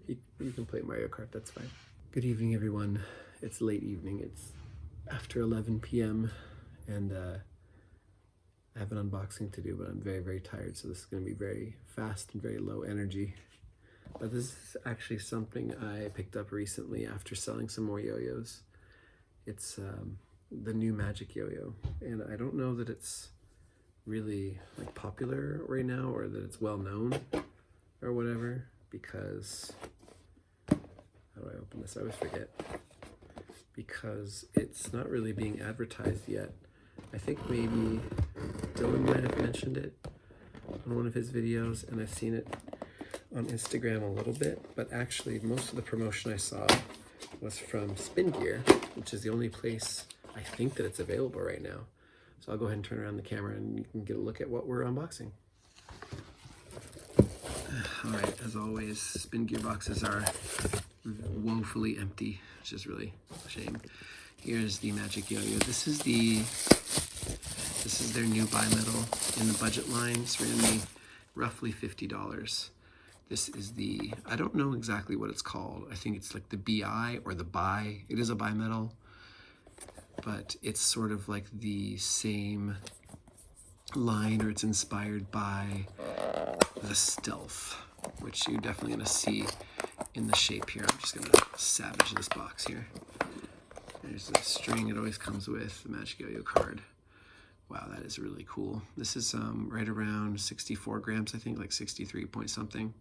You can play Mario Kart, that's fine. Good evening, everyone. It's late evening. It's after 11 p.m. and I have an unboxing to do, but I'm very, very tired, so this is going to be very fast and very low energy. But this is actually something I picked up recently after selling some more yo-yos. It's the new MagicYoyo, and I don't know that it's really like popular right now or that it's well known or whatever, because how do I open this? I always forget. Because it's not really being advertised yet. I think maybe Dylan might have mentioned it on one of his videos, and I've seen it on Instagram a little bit, but actually most of the promotion I saw was from Spin Gear, which is the only place I think that it's available right now. So I'll go ahead and turn around the camera and you can get a look at what we're unboxing. All right, as always, Spin Gear boxes are woefully empty, which is really a shame. Here's the MagicYoyo. This is their new bimetal in the budget line. It's ran me roughly $50. This is the, I don't know exactly what it's called. I think it's like the BI or the Bi. It is a bimetal, but it's sort of like the same line, or it's inspired by the Stealth, which you're definitely gonna see in the shape here. I'm just gonna savage this box here. There's the string it always comes with, the MagicYoyo card. Wow, that is really cool. This is right around 64 grams, I think, like 63 point something.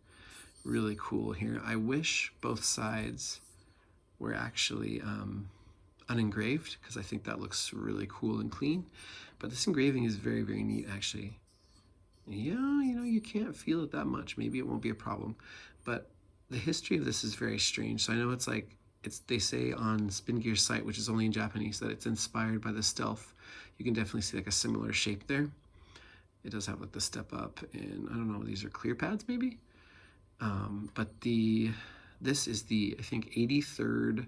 Really cool here. I wish both sides were actually unengraved, because I think that looks really cool and clean. But this engraving is very, very neat, actually. Yeah, you know, you can't feel it that much. Maybe it won't be a problem. But the history of this is very strange. So I know it's like, they say on Spin Gear's site, which is only in Japanese, that it's inspired by the Stealth. You can definitely see like a similar shape there. It does have like the step up, and I don't know, these are clear pads maybe? But this is the, I think, 83rd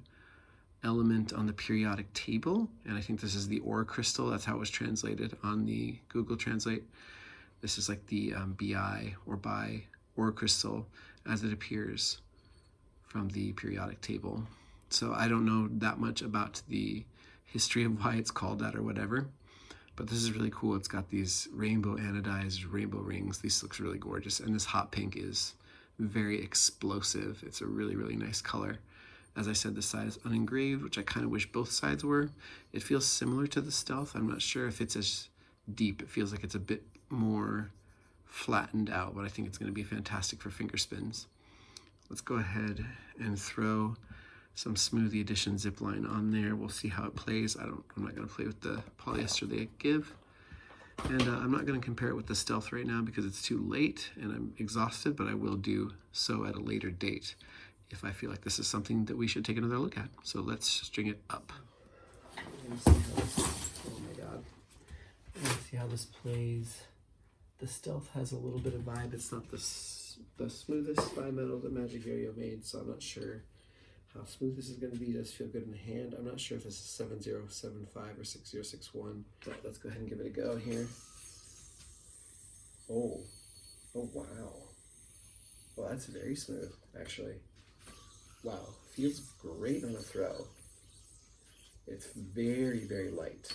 element on the periodic table, and I think this is the ore crystal. That's how it was translated on the Google Translate. This is like the Bi or Bi ore crystal as it appears from the periodic table. So I don't know that much about the history of why it's called that or whatever, but this is really cool. It's got these rainbow anodized rainbow rings. This looks really gorgeous, and this hot pink is very explosive. It's a really, really nice color. As I said, the side is unengraved, which I kind of wish both sides were. It feels similar to the Stealth. I'm not sure if it's as deep. It feels like it's a bit more flattened out, but I think it's going to be fantastic for finger spins. Let's go ahead and throw some Smoothie Edition zipline on there. We'll see how it plays. I'm not going to play with the polyester they give. And I'm not going to compare it with the Stealth right now because it's too late and I'm exhausted, but I will do so at a later date if I feel like this is something that we should take another look at. So let's string it up. Oh my god. Let's see how this plays. The Stealth has a little bit of vibe. It's not the smoothest bimetal that MagicYoyo made, so I'm not sure how smooth this is going to be. It does feel good in the hand. I'm not sure if this is 7075 or 6061, but let's go ahead and give it a go here. Oh wow. Well, that's very smooth, actually. Wow, feels great on a throw. It's very, very light.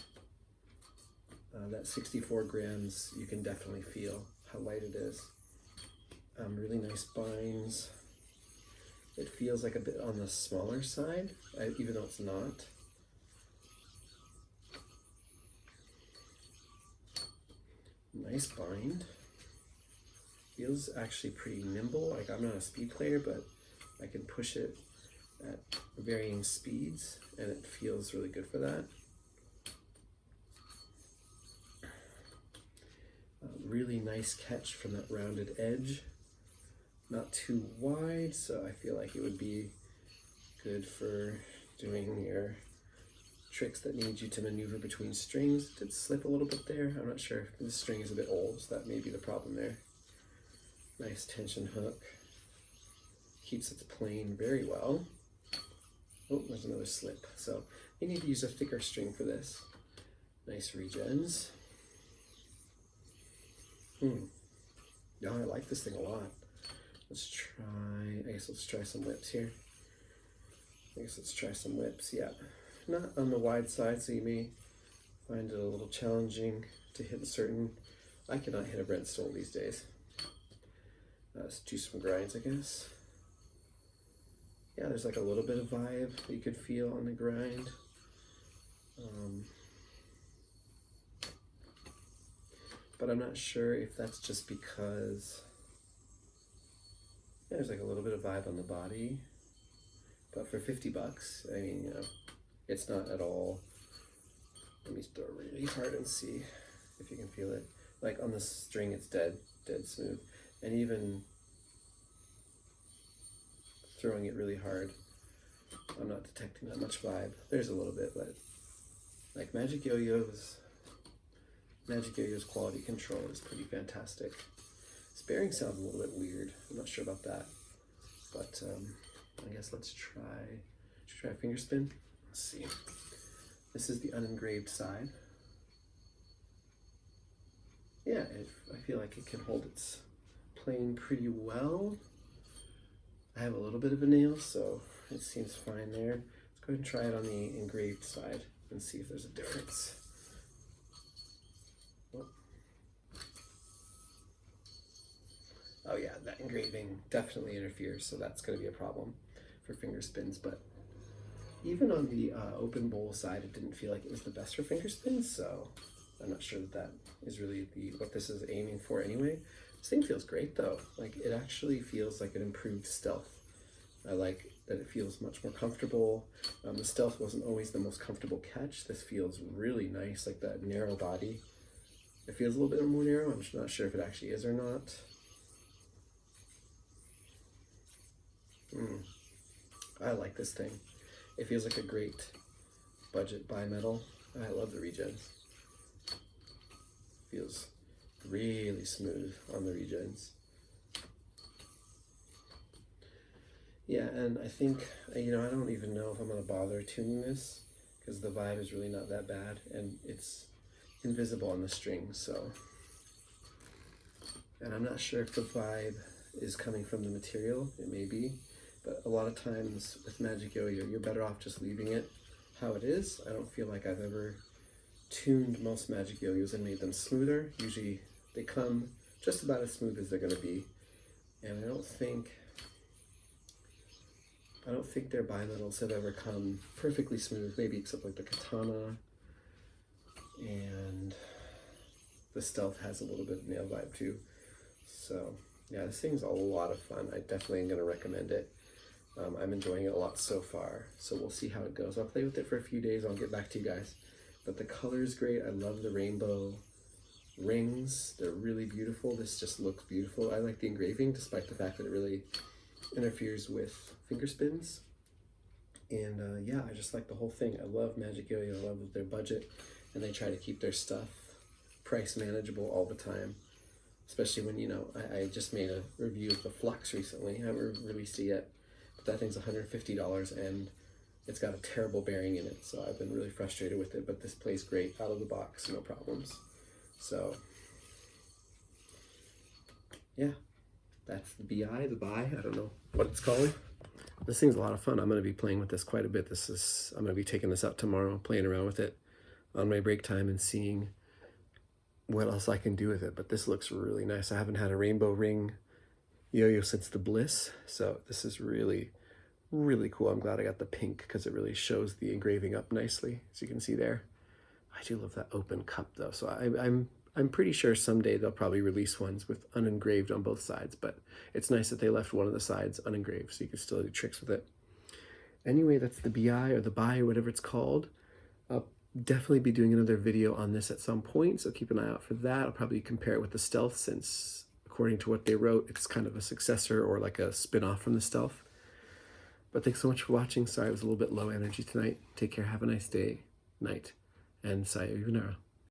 That 64 grams, you can definitely feel how light it is. Really nice binds. It feels like a bit on the smaller side, even though it's not. Nice bind. Feels actually pretty nimble. Like, I'm not a speed player, but I can push it at varying speeds, and it feels really good for that. Really nice catch from that rounded edge. Not too wide, so I feel like it would be good for doing your tricks that need you to maneuver between strings. It did slip a little bit there. I'm not sure if the string is a bit old, so that may be the problem there. Nice tension hook. Keeps its plane very well. Oh, there's another slip. So you need to use a thicker string for this. Nice regens. Yeah, I like this thing a lot. Let's try some whips here. Let's try some whips, yeah. Not on the wide side, so you may find it a little challenging to hit a certain... I cannot hit a Brent stole these days. Let's do some grinds, I guess. Yeah, there's like a little bit of vibe you could feel on the grind. But I'm not sure if that's just because there's like a little bit of vibe on the body. But for 50 bucks, I mean, you know, it's not at all. Let me throw really hard and see if you can feel it. Like on the string, it's dead smooth. And even throwing it really hard, I'm not detecting that much vibe. There's a little bit, but like MagicYoyo's quality control is pretty fantastic. Sparing sounds a little bit weird. I'm not sure about that, but I guess let's try a finger spin. Let's see. This is the unengraved side. Yeah, I feel like it can hold its plane pretty well. I have a little bit of a nail, so it seems fine there. Let's go ahead and try it on the engraved side and see if there's a difference. Oh yeah, that engraving definitely interferes, so that's going to be a problem for finger spins. But even on the open bowl side, it didn't feel like it was the best for finger spins, so I'm not sure that is really what this is aiming for anyway. This thing feels great though. Like, it actually feels like an improved stealth. I like that it feels much more comfortable. The stealth wasn't always the most comfortable catch. This feels really nice, like that narrow body. It feels a little bit more narrow. I'm just not sure if it actually is or not. I like this thing. It feels like a great budget bimetal. I love the regens. Feels really smooth on the regens. Yeah, and I think, you know, I don't even know if I'm going to bother tuning this because the vibe is really not that bad and it's invisible on the string, so. And I'm not sure if the vibe is coming from the material. It may be, but a lot of times with MagicYoyo, you're better off just leaving it how it is. I don't feel like I've ever tuned most MagicYoyos and made them smoother. Usually they come just about as smooth as they're going to be, and I don't think their bimetals have ever come perfectly smooth, maybe except like the Katana, and the Stealth has a little bit of nail vibe too. So yeah, this thing's a lot of fun. I definitely am going to recommend it. I'm enjoying it a lot so far, so we'll see how it goes. I'll play with it for a few days. I'll get back to you guys. But the color is great. I love the rainbow rings. They're really beautiful. This just looks beautiful. I like the engraving, despite the fact that it really interferes with finger spins. And yeah, I just like the whole thing. I love MagicYoyo. I love their budget, and they try to keep their stuff price manageable all the time. Especially when, you know, I just made a review of the Flux recently. I haven't released it yet, but that thing's $150 and it's got a terrible bearing in it. So I've been really frustrated with it, but this plays great out of the box, no problems. So yeah, that's the Bi, I don't know what it's called. This thing's a lot of fun. I'm going to be playing with this quite a bit. I'm going to be taking this out tomorrow, playing around with it on my break time and seeing what else I can do with it. But this looks really nice. I haven't had a rainbow ring yo-yo since the Bliss, so this is really, really cool. I'm glad I got the pink because it really shows the engraving up nicely, as you can see there. I do love that open cup though, so I'm pretty sure someday they'll probably release ones with unengraved on both sides, but it's nice that they left one of the sides unengraved so you can still do tricks with it. Anyway, that's the Bi or the Bi, whatever it's called. I'll definitely be doing another video on this at some point, so keep an eye out for that. I'll probably compare it with the Stealth, since according to what they wrote, it's kind of a successor or like a spin-off from the Stealth. But thanks so much for watching. Sorry I was a little bit low energy tonight. Take care, have a nice day, night, and sayonara.